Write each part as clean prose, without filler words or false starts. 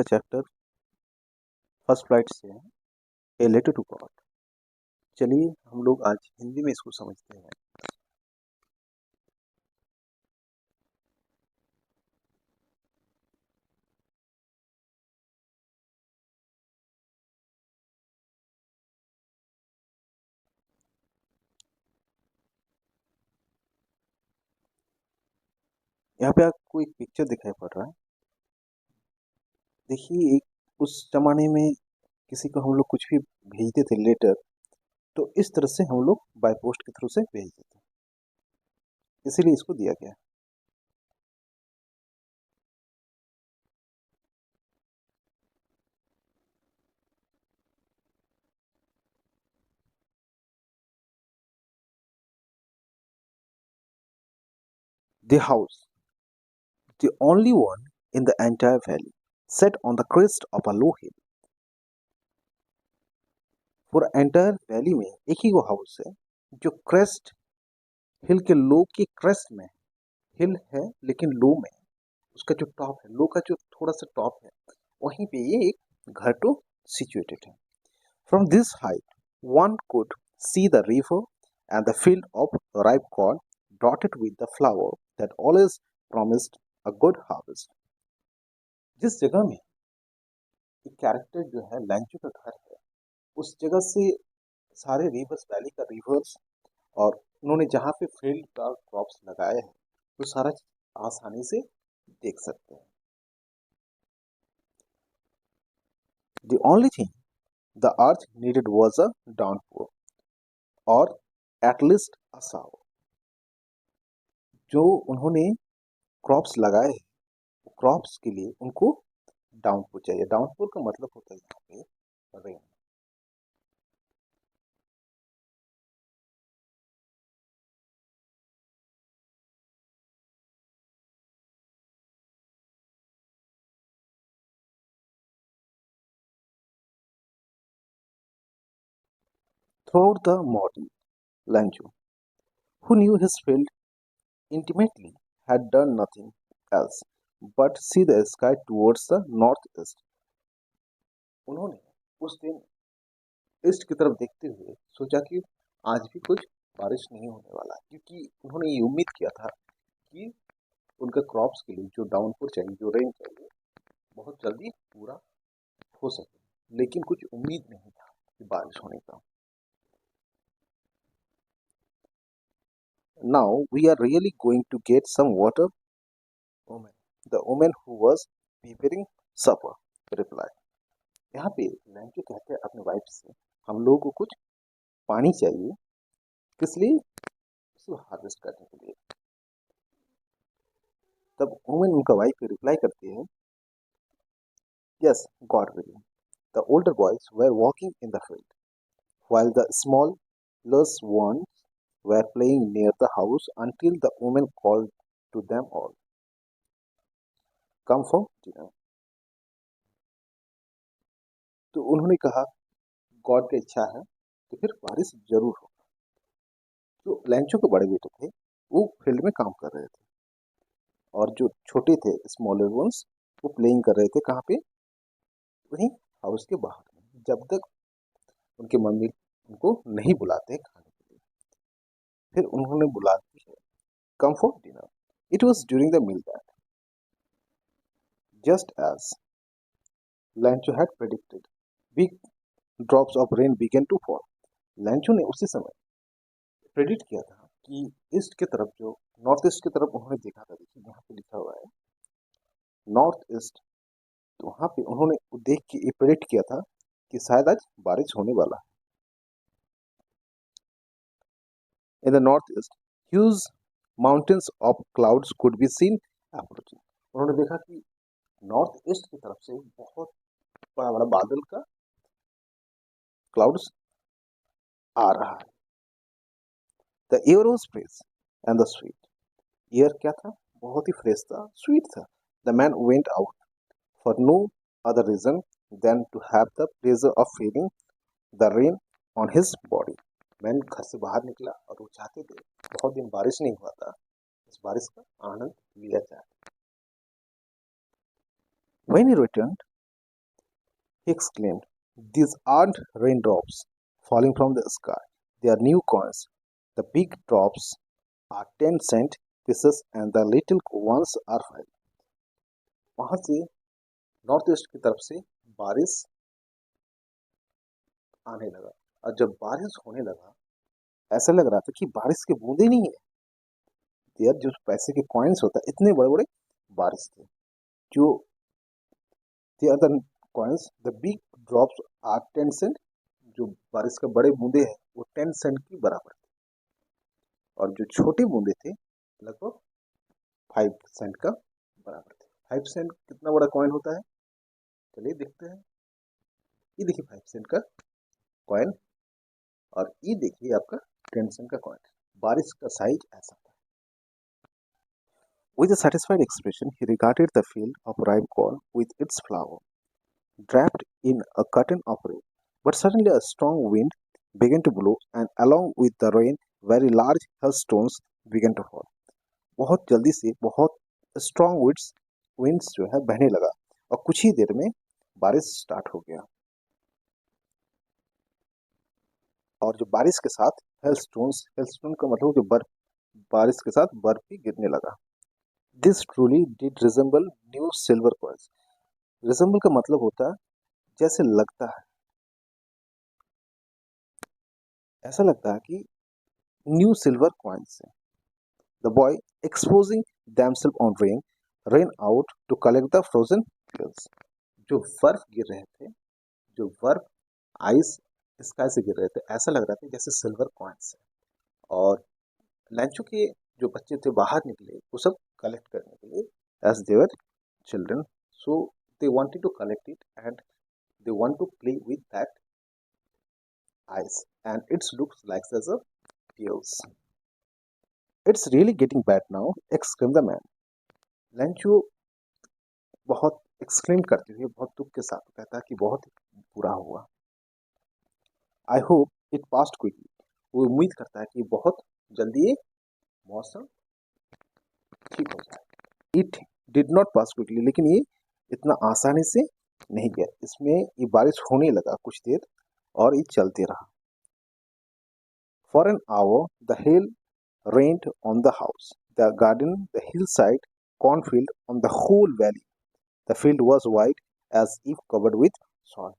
का chapter first flight से है, ए लेटर टू गॉड। चलिए हम लोग आज हिंदी में इसको समझते हैं। यहाँ पे आपको एक पिक्चर दिखाई पड़ रहा है। देखिए, एक उस जमाने में किसी को हम लोग कुछ भी भेजते थे लेटर, तो इस तरह से हम लोग बाय पोस्ट के थ्रू से भेजते थे, इसीलिए इसको दिया गया। The house, the only one in the entire valley, set on the crest of a low hill। पूरा एंटायर वैली में एक ही वो हाउस है जो क्रेस्ट हिल के लो की क्रेस्ट में, हिल है लेकिन लो में, उसका जो टॉप है, लो का जो थोड़ा सा टॉप है, वहीं पे ये एक घर तो सिचुएटेड है। From this height one could see the river and the field of ripe corn dotted with the flower that always promised a good harvest. जिस जगह में एक कैरेक्टर जो है लैंचो का घर है, उस जगह से सारे रिवर्स, वैली का रिवर्स, और उन्होंने जहाँ पे फील्ड का क्रॉप्स लगाए हैं, तो सारा चीज आसानी से देख सकते हैं। The only thing the earth needed was a downpour, or at least a shower। जो उन्होंने क्रॉप्स लगाए हैं, क्रॉप्स के लिए उनको डाउनपोर चाहिए। डाउनपोर का मतलब होता है यहाँ पे rain. Throughout the morning, Lancho, who knew his field intimately, had done nothing else but see the sky towards the northeast। उन्होंने उस दिन ईस्ट की तरफ देखते हुए सोचा कि आज भी कुछ बारिश नहीं होने वाला, क्योंकि उन्होंने ये उम्मीद किया था कि उनके क्रॉप्स के लिए जो डाउनपोर चाहिए, जो रेन चाहिए, बहुत जल्दी पूरा हो सके, लेकिन कुछ उम्मीद नहीं था कि बारिश होने का। Now we are really going to get some water, woman, the woman who was preparing supper replied। यहाँ पे लैंचो कहते हैं अपने वाइफ से, हम लोगों को कुछ पानी चाहिए, किस लिए? उसको हार्वेस्ट करने के लिए। तब वुमेन, उनका वाइफ रिप्लाई करती है, yes God willing. The older boys were walking in the field while the smallest ones were playing near the house until the woman called to them all, come for dinner। तो उन्होंने कहा, God की इच्छा है तो फिर बारिश जरूर हो। जो लैंचो के बड़े बेटे थे, वो फील्ड में काम कर रहे थे, और जो छोटे थे, स्मॉलर वंस, वो प्लेइंग कर रहे थे। कहाँ पे? वहीं हाउस के बाहर में, जब तक उनके मम्मी उनको नहीं बुलाते खाने के लिए। फिर उन्होंने बुलाती है, come for dinner. It was during the meal that, just as Lencho had predicted, big drops of rain began to fall. Lencho ने उसी समय प्रेडिक्ट किया था कि ईस्ट की तरफ, जो नॉर्थ ईस्ट की तरफ उन्होंने देखा था, देखिए यहाँ पे लिखा हुआ है नॉर्थ ईस्ट, तो वहाँ पे उन्होंने देख के ये प्रेडिक्ट किया था कि शायद आज बारिश होने वाला है। In the north east huge mountains of clouds could be seen approaching. उन्होंने देखा कि नॉर्थ ईस्ट की तरफ से बहुत बड़ा बड़ा बादल का क्लाउड्स आ रहा है। The air was fresh and the sweet. Air क्या था? बहुत ही फ्रेश था, स्वीट था। The man went out for no other reason than to have the pleasure of feeling the rain on his body. Man घर से बाहर निकला और वो चाहते थे, बहुत दिन बारिश नहीं हुआ था, इस बारिश का आनंद लिया जाए। When he returned, He exclaimed, "These aren't raindrops falling from the sky. They are new coins. The big drops are 10 cent pieces and the little ones are 5." वहां से नॉर्थ ईस्ट की तरफ से बारिश आने लगा, और जब बारिश होने लगा ऐसा लग रहा था कि बारिश की बूंदे नहीं है, यार जो पैसे के कॉइन्स होता है इतने बड़े बड़े बारिश थे। जो the other coins, the big drops are 10 cent, जो बारिश के बड़े बूंदे हैं वो 10 सेंट की बराबर थे, और जो छोटे बूंदे थे लगभग 5 सेंट का बराबर थे। 5 सेंट कितना बड़ा कॉइन होता है, चलिए देखते हैं। ये देखिए 5 सेंट का कॉइन, और ये देखिए आपका 10 सेंट का कॉइन। बारिश का साइज ऐसा था। With a satisfied expression, he regarded the field of ripe corn with its flower draped in a curtain of rain. But suddenly a strong wind began to blow, and along with the rain, very large hailstones began to fall. बहुत जल्दी से बहुत strong winds जो है बहने लगा, और कुछ ही देर में बारिश स्टार्ट हो गया, और जो बारिश के साथ हेलस्टोन का मतलब जो बर्फ, बारिश के साथ बर्फ भी गिरने लगा। This truly did resemble new silver coins. Resemble का मतलब होता है जैसे लगता है, ऐसा लगता है कि न्यू सिल्वर कॉइन्स है। The boy exposing themselves on rain ran out to collect the frozen hills। जो बर्फ गिर रहे थे, जो बर्फ आइस स्काई से गिर रहे थे, ऐसा लग रहा था जैसे सिल्वर कॉइन्स है। और लैंचो के जो बच्चे थे बाहर निकले वो सब कलेक्ट करने के लिए, as their children, so they wanted to collect it and they want to play with that ice, and it looks like as a pills. It's really getting bad now, exclaimed the man। लैंचो बहुत exclaim करते हुए बहुत दुख के साथ कहता है कि बहुत बुरा हुआ। I hope it past quickly. वो उम्मीद करता है कि बहुत जल्दी ये मौसम ठीक हो जाए। It did not pass quickly, लेकिन ये इतना आसानी से नहीं गया। इसमें ये बारिश होने लगा कुछ देर, और ये चलते रहा। For an hour the hail rained on the house, the garden, the hillside, cornfield, on the whole valley. The field was white as if covered with salt।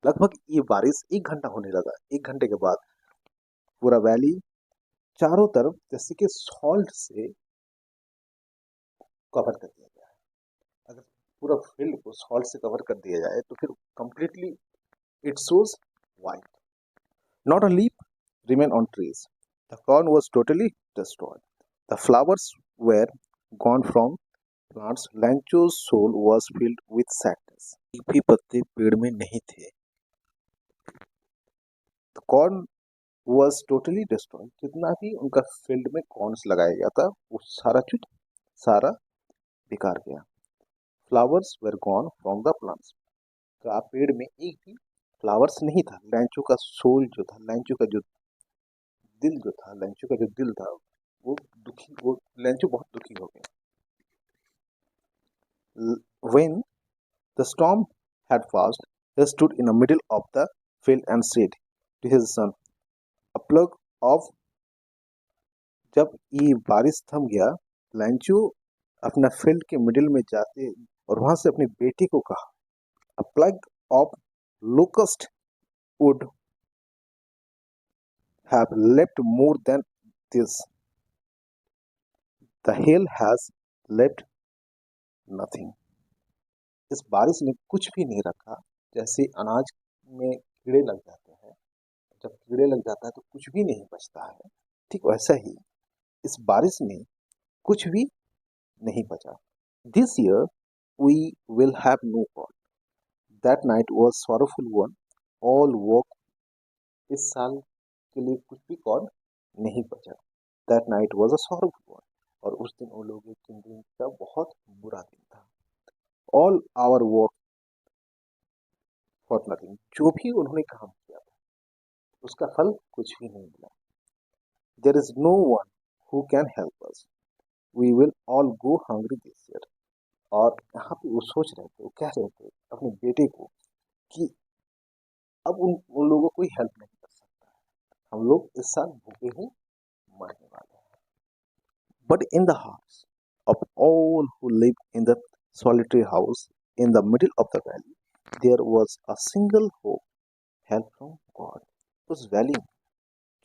लगभग ये बारिश 1 घंटा होने लगा। 1 घंटे के बाद पूरा वैली चारों तरफ जैसे कि सॉल्ट से कवर कर दिया गया है। अगर पूरा फील्ड को सॉल्ट से कवर कर दिया जाए तो फिर completely it shows white. Not a leaf remain on trees. The corn was totally destroyed. The flowers were gone from plants. Lencho's soul was filled with sadness। एक भी पत्ते पेड़ में नहीं थे। The corn was totally destroyed। जितना भी उनका फील्ड में कॉर्न्स लगाया गया था वो सारा बेकार गया। Flowers were gone from the plants. का पेड़ में एक भी फ्लावर्स नहीं था। लैंचो का सोल जो था, लैंचो का जो दिल था वो दुखी, वो लैंचो बहुत दुखी हो गया। When the storm had passed, he stood in the middle of the field and said to his son, a plug of। जब ये बारिश थम गया, लैंचो अपना फील्ड के मिडिल में जाते और वहां से अपनी बेटी को कहा, a plug of locust would have left more than this। The hail has left nothing। इस बारिश ने कुछ भी नहीं रखा। जैसे अनाज में कीड़े लग जाते हैं, जब कीड़े लग जाता है तो कुछ भी नहीं बचता है, ठीक वैसा ही इस बारिश में कुछ भी नहीं बचा। This year we will have no corn. That night was sorrowful one. All work. इस साल के लिए कुछ भी कॉर्न नहीं बचा। That night was a sorrowful one. और उस दिन उन लोगों के दिन का बहुत बुरा दिन था। All our work for nothing. जो भी उन्होंने काम किया था उसका फल कुछ भी नहीं मिला। There is no one who can help us. We will all go hungry this year. और यहाँ वो सोच रहे थे, वो कह रहे थे अपने बेटे को कि अब उन लोगों को कोई हेल्प नहीं कर सकता है, हम लोग इस साल भूखे ही मरने वाले हैं। But in the hearts of all who lived in the solitary house in the middle of the valley, there was a single hope, help from God. उस वैली में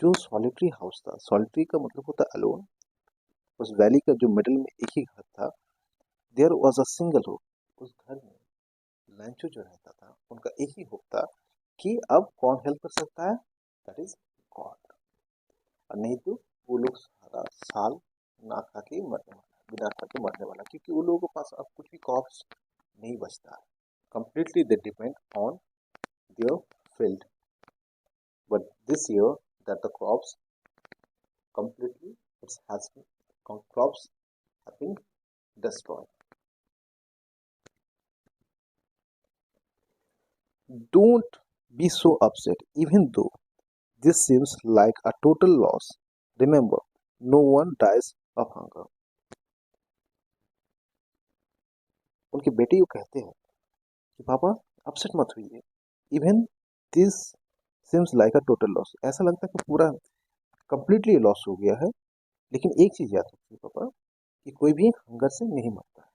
जो सॉलिटरी हाउस था, सॉलिटरी का मतलब होता है अलोन, उस valley का जो मिडिल में एक ही घर था, there was a single hope, उस घर में लैंचो जो रहता था उनका एक ही होप था कि अब कौन हेल्प कर सकता है, दैट इज गॉड। और नहीं तो वो लोग सारा साल ना खा के मरने वाला, बिना खा के मरने वाला, क्योंकि वो लोगों के पास अब कुछ भी क्रॉप्स नहीं बचता है, completely they depend on their field. But this year that the crops completely it has been, crops have been destroyed. Don't be so upset, even though this seems like a total loss. Remember, no one dies of hunger. उनके बेटे को कहते हैं कि पापा upset मत होइए, even this seems like a total loss, ऐसा लगता है कि पूरा कंप्लीटली लॉस हो गया है, लेकिन एक चीज याद रखिए पापा कि कोई भी हंगर से नहीं मरता है,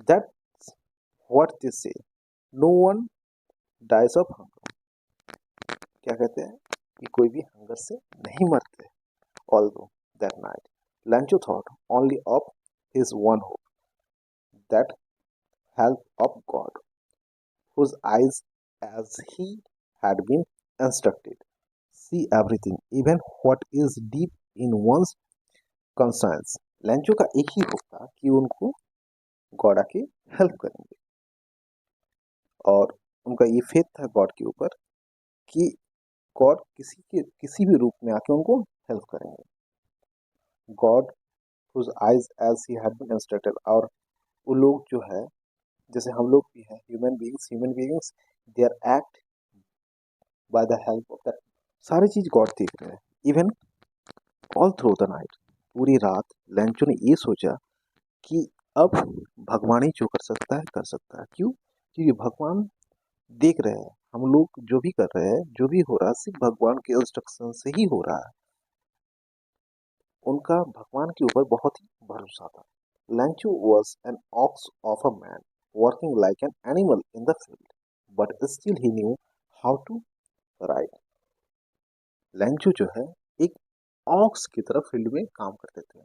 that's what they say, no one dies of hunger. क्या कहते हैं कि कोई भी हंगर से नहीं मरते। Although that night लैंचो thought only of his one hope, that help of God, whose eyes, as he had been instructed, see everything, even what is deep in one's conscience. लैंचो का एक ही होता कि उनको गॉड आके help करेंगे, और उनका ये फेथ था गॉड के ऊपर कि गॉड किसी भी रूप में आके उनको हेल्प करेंगे। God whose eyes as he had been instructed, और वो लोग जो है जैसे हम लोग भी हैं, human beings they are act by the help of that, सारी चीज गॉड देख रहे हैं। Even all through the night, पूरी रात लैंचो ने ये सोचा कि अब भगवान ही जो कर सकता है कर सकता है। क्यों? क्योंकि भगवान देख रहे हैं हम लोग जो भी कर रहे हैं, जो भी हो रहा है सिर्फ भगवान के इंस्ट्रक्शन से ही हो रहा है। उनका भगवान के ऊपर बहुत ही भरोसा था। Lencho was an ox of a man working like an animal in the field, but still he knew how to write. Lencho जो है एक ऑक्स की तरह फील्ड में काम करते थे,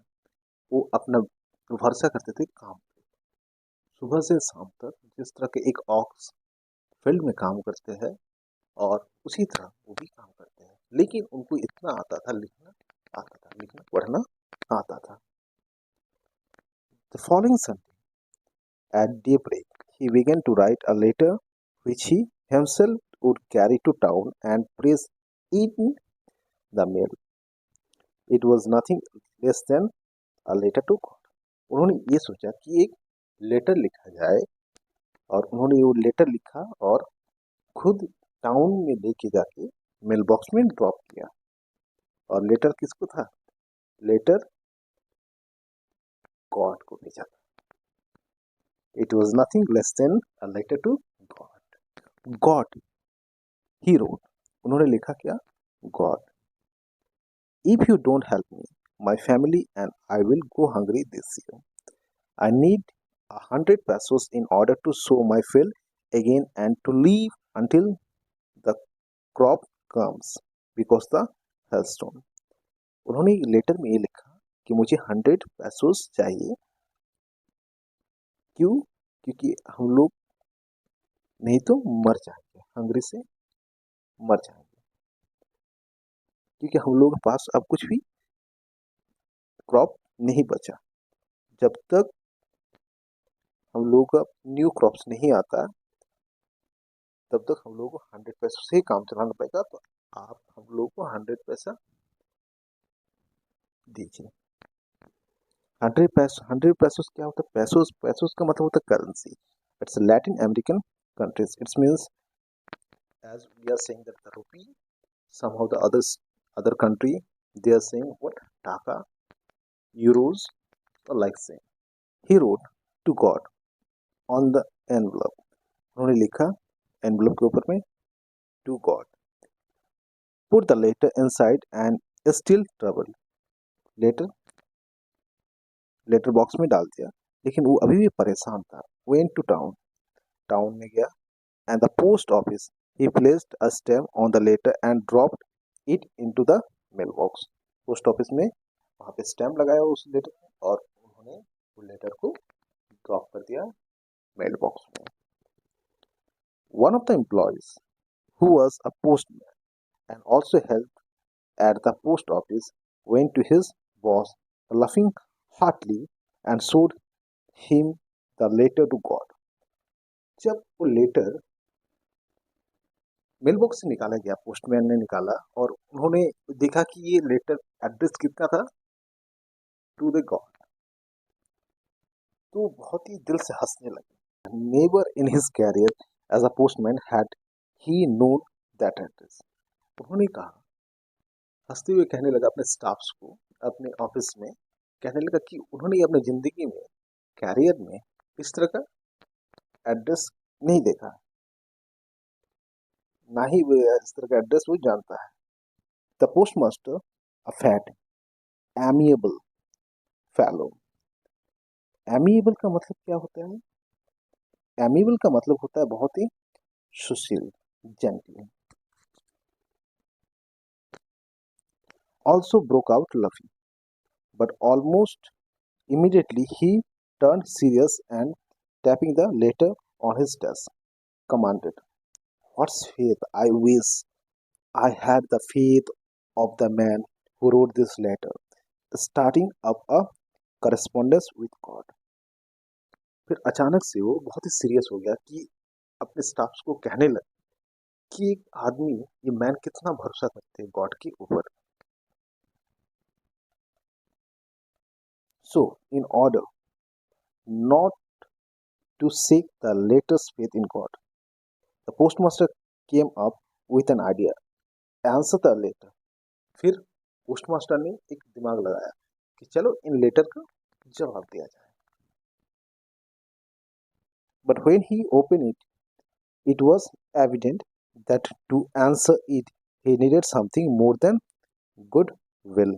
वो अपना भरोसा करते थे काम पे। सुबह से शाम तक जिस तरह के एक ऑक्स फील्ड में काम करते हैं, और उसी तरह वो भी काम करते हैं, लेकिन उनको इतना आता था, लिखना पढ़ना आता था। The following Sunday, at daybreak, he began to write a letter which he himself would carry to town and place in the mail. It was nothing less than a letter to God. उन्होंने ये सोचा कि एक letter लिखा जाए, और उन्होंने वो लेटर लिखा और खुद टाउन में लेके जाके मेल बॉक्स में ड्रॉप किया। और लेटर किसको था? लेटर गॉड को भेजा था। It was nothing less than a letter to God. God, he wrote. उन्होंने लिखा क्या? God, if you don't help me, my family and I will go hungry this year. I need 100 pesos in order to sow my field again and to live until the crop comes because the hailstone. उन्होंने letter में ये लिखा कि मुझे 100 pesos चाहिए। क्यों? क्योंकि हम लोग नहीं तो मर जाएंगे, हंगरी से मर जाएंगे, क्योंकि हम लोगों के पास अब कुछ भी क्रॉप नहीं बचा। जब तक हम लोगों का न्यू क्रॉप्स नहीं आता, तब तक हम लोगों को 100 पैसों से ही काम चलाना पड़ेगा। तो आप हम लोग को 100 पैसा दीजिए। 100 पैसों क्या होता है? पैसोस, पैसोस का मतलब होता है currency. It's Latin American countries, it's means as we are saying that the rupee, somehow the other country they are saying what? Taka, euros, or like saying. He wrote to God, on the envelope, उन्होंने लिखा envelope के ऊपर में to God, put the letter inside and still trouble, letter letter box में डाल दिया, लेकिन वो अभी भी परेशान था। वेंट टू टाउन, टाउन में गया, and the post office, he placed a stamp on the letter and dropped it into the mail box, post office में वहाँ पे स्टैम्प लगाया उस लेटर में और उन्होंने उस लेटर को ड्रॉप कर दिया मेल बॉक्स में। One of the employees who was a postman and also helped at the post office went to his boss laughing heartily and showed him the letter to God. जब वो letter mail box से निकाला गया, postman ने निकाला और उन्होंने देखा कि ये लेटर एड्रेस कितना था, टू द गॉड, तो बहुत ही दिल से हंसने लगे। Never in his career as a postman had he known that address, उन्होंने कहा, हंसते हुए कहने लगा अपने स्टाफ्स को, अपने ऑफिस में कहने लगा कि उन्होंने अपने जिंदगी में कैरियर में इस तरह का एड्रेस नहीं देखा, ना ही वो इस तरह का एड्रेस वो जानता है। The post master a fat amiable fellow, amiable का मतलब क्या होता है? एमिएबल का मतलब होता है बहुत ही सुशील, जेंटल। ऑल्सो ब्रोक आउट लफी, but almost immediately he turned serious and tapping the letter on his desk commanded, what's faith? I wish I had the faith of the man who wrote this letter, starting up a correspondence with God. फिर अचानक से वो बहुत ही serious हो गया कि अपने staffs को कहने लगा कि एक आदमी, ये मैन कितना भरोसा करते हैं गॉड के ऊपर। So in order not to seek the latest faith in God, the postmaster came up with an idea, answer the letter. फिर पोस्टमास्टर ने एक दिमाग लगाया कि चलो इन लेटर का जवाब दिया जाए। But when he opened it, it was evident that to answer it, he needed something more than goodwill,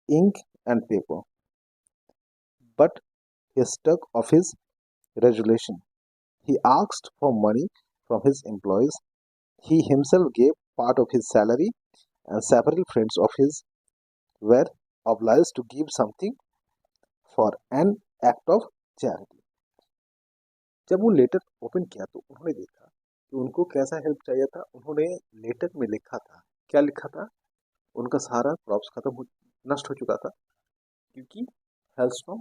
ink and paper. But he stuck of his resolution. He asked for money from his employees. He himself gave part of his salary, and several friends of his were obliged to give something for an act of charity. जब वो letter open किया तो उन्होंने देखा कि उनको कैसा help चाहिए था। उन्होंने लेटर में लिखा था, क्या लिखा था? उनका सारा क्रॉप्स नष्ट हो चुका था क्योंकि हेल्स्टॉर्म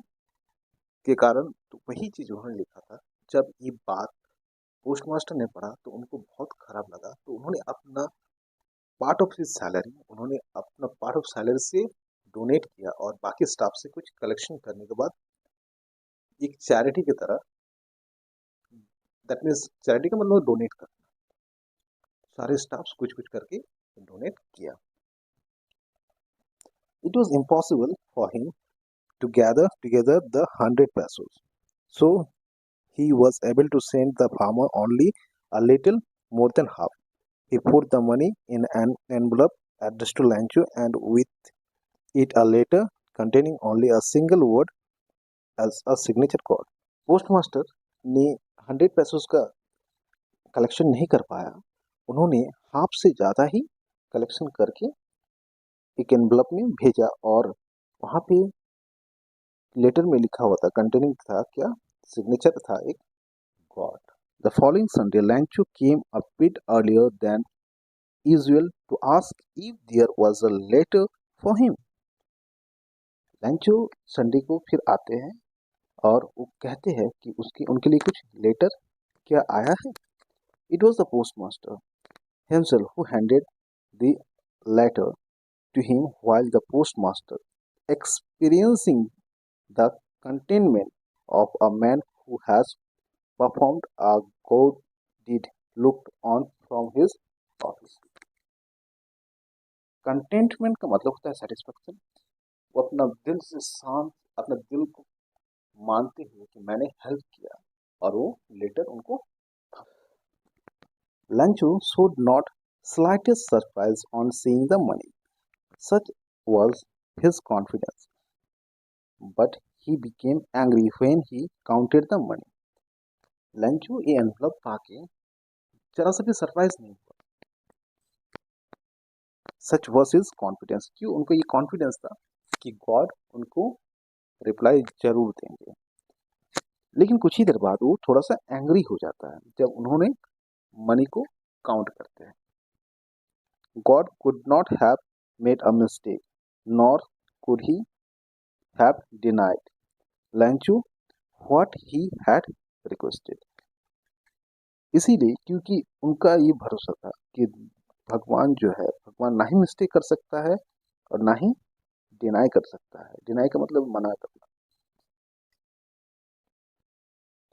के कारण, तो वही चीज उन्होंने लिखा था। जब ये बात पोस्टमास्टर ने पढ़ा तो उनको बहुत खराब लगा, तो उन्होंने अपना पार्ट ऑफ हिज सैलरी, उन्होंने अपना पार्ट ऑफ सैलरी से डोनेट किया और बाकी स्टाफ से कुछ कलेक्शन करने के बाद एक चैरिटी की तरह, दैट मीन्स चैरिटी का मतलब डोनेट करना, सारे स्टाफ कुछ कुछ करके डोनेट किया। It was impossible for him to gather together the 100 pesos, so he was able to send the farmer only a little more than half. He put the money in an envelope addressed to Lancho and with it a letter containing only a single word as a signature card. Postmaster ने 100 पैसों का collection नहीं कर पाया, उन्होंने half से ज़्यादा ही collection करके एक एनवलप में भेजा और वहाँ पे लेटर में लिखा हुआ था, कंटेनिंग था क्या, सिग्नेचर था एक God. The following Sunday Lencho came a bit earlier than usual to ask if there was a letter for him. Lencho Sunday को फिर आते हैं और वो कहते हैं कि उनके लिए कुछ लेटर क्या आया है। It was the post master himself who handed the letter to him, while the postmaster, experiencing the contentment of a man who has performed a good deed, looked on from his office. Contentment का मतलब होता है satisfaction. वो अपना दिल से शांत, अपने दिल को मानते हुए कि मैंने हेल्प किया और वो लेटर उनको Lancho showed not slightest surprise on seeing the money. Such was his confidence. But he became angry when he counted the money. लंचू ये एनवलप पाके जरा सा भी सरप्राइज नहीं हुआ. सच वॉज हिज कॉन्फिडेंस. क्यों उनको ये कॉन्फिडेंस था कि गॉड उनको रिप्लाई जरूर देंगे. लेकिन कुछ ही देर बाद वो थोड़ा सा एंग्री हो जाता है जब उन्होंने मनी को काउंट करते हैं. God could not have made a mistake nor could he have denied Lencho what he had requested. इसीलिए क्योंकि उनका ये भरोसा था कि भगवान जो है, भगवान ना ही मिस्टेक कर सकता है और ना ही डिनाई कर सकता है. डिनाई का मतलब मना करना.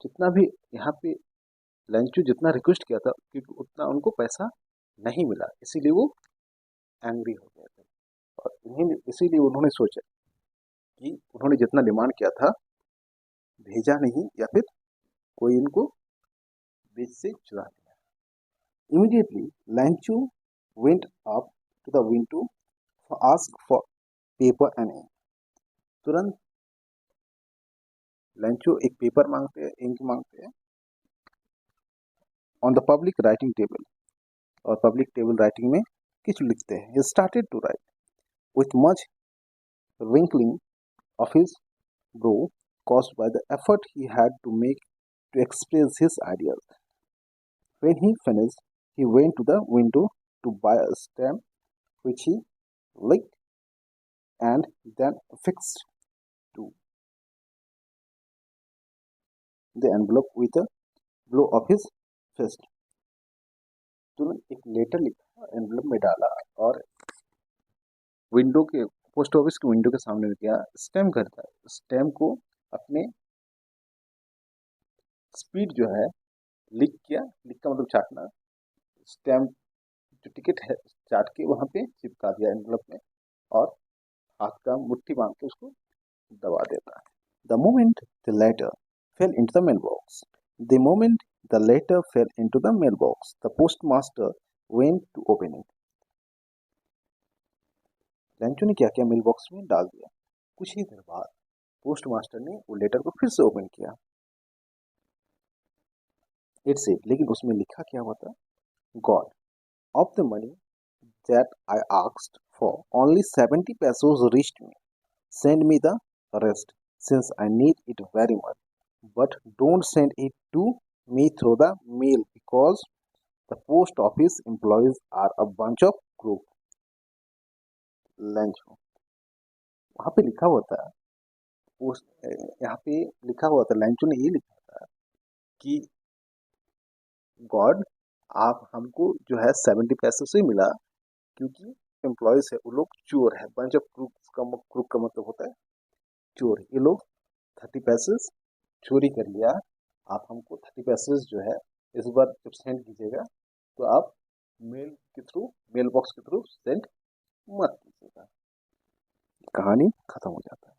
जितना भी यहाँ पे लंचू जितना रिक्वेस्ट किया था क्योंकि उतना उनको पैसा नहीं मिला, इसीलिए वो एंग्री हो गए थे. और इन्हीं इसीलिए उन्होंने सोचा कि उन्होंने जितना डिमांड किया था भेजा नहीं या फिर कोई इनको बीच से चुरा लिया. Immediately, Lanchu went up to the window to ask for paper and ink. तुरंत लंचू एक पेपर मांगते हैं, इंक मांगते हैं on the public writing table. और पब्लिक टेबल राइटिंग में कुछ लिखते हैं. He started to write with much wrinkling of his brow caused by the effort he had to make to express his ideas. When he finished, he went to the window to buy a stamp which he licked and then affixed to the envelope with a blow of his fist. तुरंत एक letter लिखा, envelope में डाला और window के post office के window के सामने गया. स्टैम्प करता है. स्टैम्प को अपने स्पीड जो है लिख किया. लिख का मतलब चाटना. स्टैम्प जो टिकट है चाट के वहां पे चिपका दिया एनवलप में और हाथ का मुट्ठी बांध के उसको दबा देता है. The moment the letter fell into the mailbox, the moment the letter fell into the mailbox, the postmaster went to open it. लंचू ने क्या किया, मेल बॉक्स में डाल दिया. कुछ ही देर बाद पोस्ट मास्टर ने वो लेटर को फिर से ओपन किया. इट से लेकिन उसमें लिखा क्या हुआ था, God of the money that I asked for only 70 pesos reached me. Send me the rest since I need it very much. But don't send it to me through the mail because the post office employees are a bunch of crook. Lunch वहां पे लिखा हुआ था. उस यहाँ पे लिखा हुआ था, लंचू ने ये लिखा था कि गॉड आप हमको जो है 70 पैसे से मिला क्योंकि एम्प्लॉयज है वो लोग चोर है. बंच ऑफ क्रूक का मतलब होता है चोर. ये लोग 30 पैसे चोरी कर लिया. आप हमको 30 पैसे जो है इस बार जब सेंड कीजिएगा तो आप मेल के थ्रू, मेल बॉक्स के थ्रू सेंड मत कीजिएगा. कहानी खत्म हो जाता है.